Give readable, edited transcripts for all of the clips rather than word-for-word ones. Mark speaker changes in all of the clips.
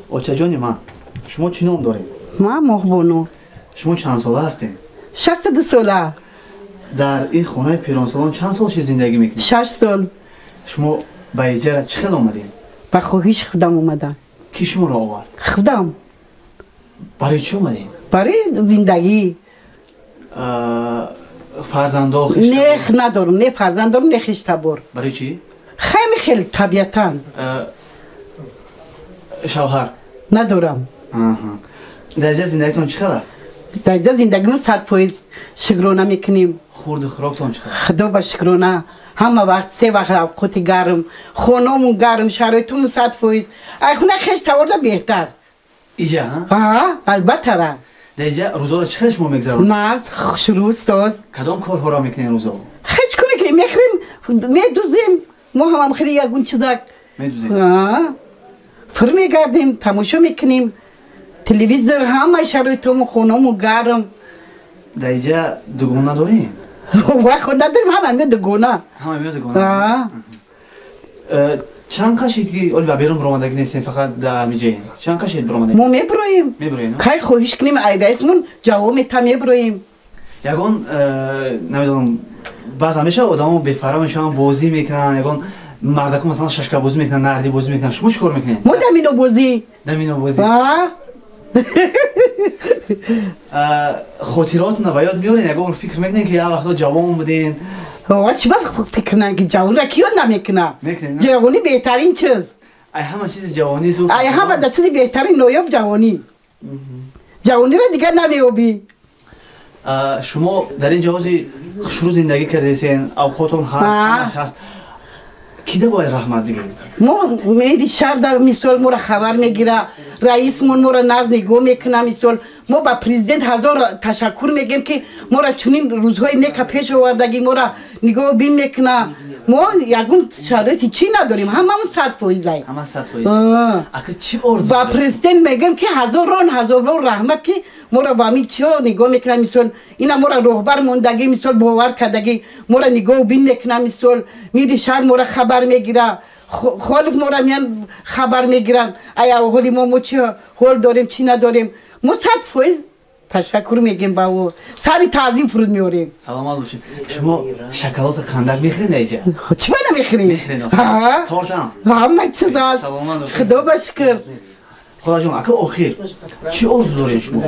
Speaker 1: اوچا جانی من شما چی نام دارید؟
Speaker 2: ما مهبونو
Speaker 1: شما چند ساله هستین؟
Speaker 2: 62 ساله.
Speaker 1: در این خانه پیرانسالان چند سال زندگی میکنید؟
Speaker 2: 6 سال.
Speaker 1: شما به ایجاره چه خیلی آمدین؟
Speaker 2: با خواهیش خودم اومدم.
Speaker 1: کی شما را آورد؟
Speaker 2: خودم.
Speaker 1: برای چی اومدین؟
Speaker 2: برای زندگی.
Speaker 1: فرزندا خیشتبار؟
Speaker 2: نه ندارم، نه فرزند دارم نه خیشتبار.
Speaker 1: برای چی؟
Speaker 2: خیلی طبیعتا.
Speaker 1: شوهر؟
Speaker 2: ندارم.
Speaker 1: درجه زندگیتون چقدر است؟
Speaker 2: درجه زندگیمون 100% شکرانه میکنیم.
Speaker 1: خورد خوراکتون چقدر؟
Speaker 2: خدا با شکرانه. همه وقت 3 وقت اوقات گرم، خونمون گرم، شرایطمون 100%. ای خونه خیشتبار بهتر.
Speaker 1: اینجا ها؟
Speaker 2: البته را.
Speaker 1: دیجا روزا رو چه شما میگذرونید؟
Speaker 2: نه شروع ساز.
Speaker 1: کدام کارها را میکنین روزا؟
Speaker 2: هیچ کاری میکنیم، میخریم، میدوزیم، ما هم خیلی یگون چیزک
Speaker 1: میدوزیم؟
Speaker 2: فر میگردیم، تماشا میکنیم، تلویزیون همه شرایطمون خونمون گرم.
Speaker 1: دیجا دوگونه دارین؟
Speaker 2: وقت نداریم، همه دوگونه.
Speaker 1: همه دوگونه؟ چند قشید که اولی بیرون برامدگی نیستیم فقط در میجاییم؟ چند قشید برامدگی؟
Speaker 2: ما میبرویم.
Speaker 1: میبرویم؟
Speaker 2: که خواهش کنیم ایده اسمون جواب میتا میبرویم.
Speaker 1: یگان نمیدونم باز همیشه آدمو بفرا میشن بازی میکنن، یگان مردکو مثلا ششکه بازی میکنن، نردی بازی میکنن، شما چیکار میکنین؟
Speaker 2: ما دمینو بازی.
Speaker 1: دمینو بازی. خاطراتون به یاد میارین؟ یگان فکر میکنین که یه وقتا جوان بودین؟
Speaker 2: چی وقت فکر کنن که جوان را کی یاد نمیکنه؟
Speaker 1: میکنین؟
Speaker 2: جوانی بهترین چیز.
Speaker 1: ای همه چیز جوانی زور.
Speaker 2: ای همه در چیز بهترین نایاب جوانی. جوانی را دیگر نمیابی.
Speaker 1: شما در این جهازی شروع زندگی کردین، اوقاتون هست، همش هست. کیده باید رحمت بگیرید؟
Speaker 2: ما میدی شهر در مثال ما را خبر میگیره، رئیسمون ما را نزد نگاه میکنه. مثال ما با پرزیدنت هزار تشکر میگیم که ما را چنین روزهای نیک پیش آوردگی ما را نگاه بین میکنه. ما یگون شرایطی چی نداریم، هممون 100%.
Speaker 1: همه 100%. اگه چی آرزو
Speaker 2: با پرزیدنت میگم که هزاران رحمت که ما را با همین چیا نگاه میکنه. مثال اینا ما را رهبر موندگی، مثال باور کردگی ما را نگاه بین میکنه. مثال میدی شهر ما را خبر میگیره، خالق ما را میان خبر میگیرن ای حالی ما چی حال داریم چی نداریم. ما 100% تشکر میگیم با او، سری تعظیم فرود میاریم.
Speaker 1: سلامت باشید. شما شکلات قندق میخرین اینجا؟
Speaker 2: چی نمیخریم؟
Speaker 1: میخرین تورت هم؟
Speaker 2: همه چیز هست. خدا بشکر.
Speaker 1: خدا جون اگه آخر چی آرزو دارین شما؟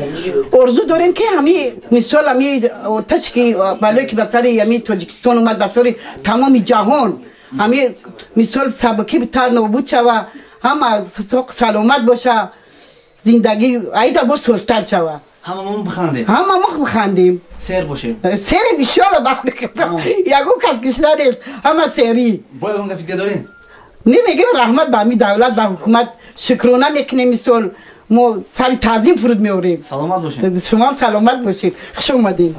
Speaker 2: آرزو داریم که همین مثال همین آتش که بالای که بسر همین تاجیکستان اومد، بسر تمام جهان همین مثال سبکی به تر نابود شوه، همه سلامت باشه، زندگی ایدا با سوستر شوه،
Speaker 1: همه ما بخندیم،
Speaker 2: همه ما بخندیم،
Speaker 1: سیر باشیم،
Speaker 2: سیر میشاله بخندیم. یکو کس کشیده نیست، همه سیری.
Speaker 1: باید اون گفت که دارین؟ نمیگیم
Speaker 2: رحمت به همین دولت به حکومت شکرانه میکنیم. مثال ما سری تعظیم فرود میاریم.
Speaker 1: سلامت باشین.
Speaker 2: شما سلامت باشید. خوش اومدین.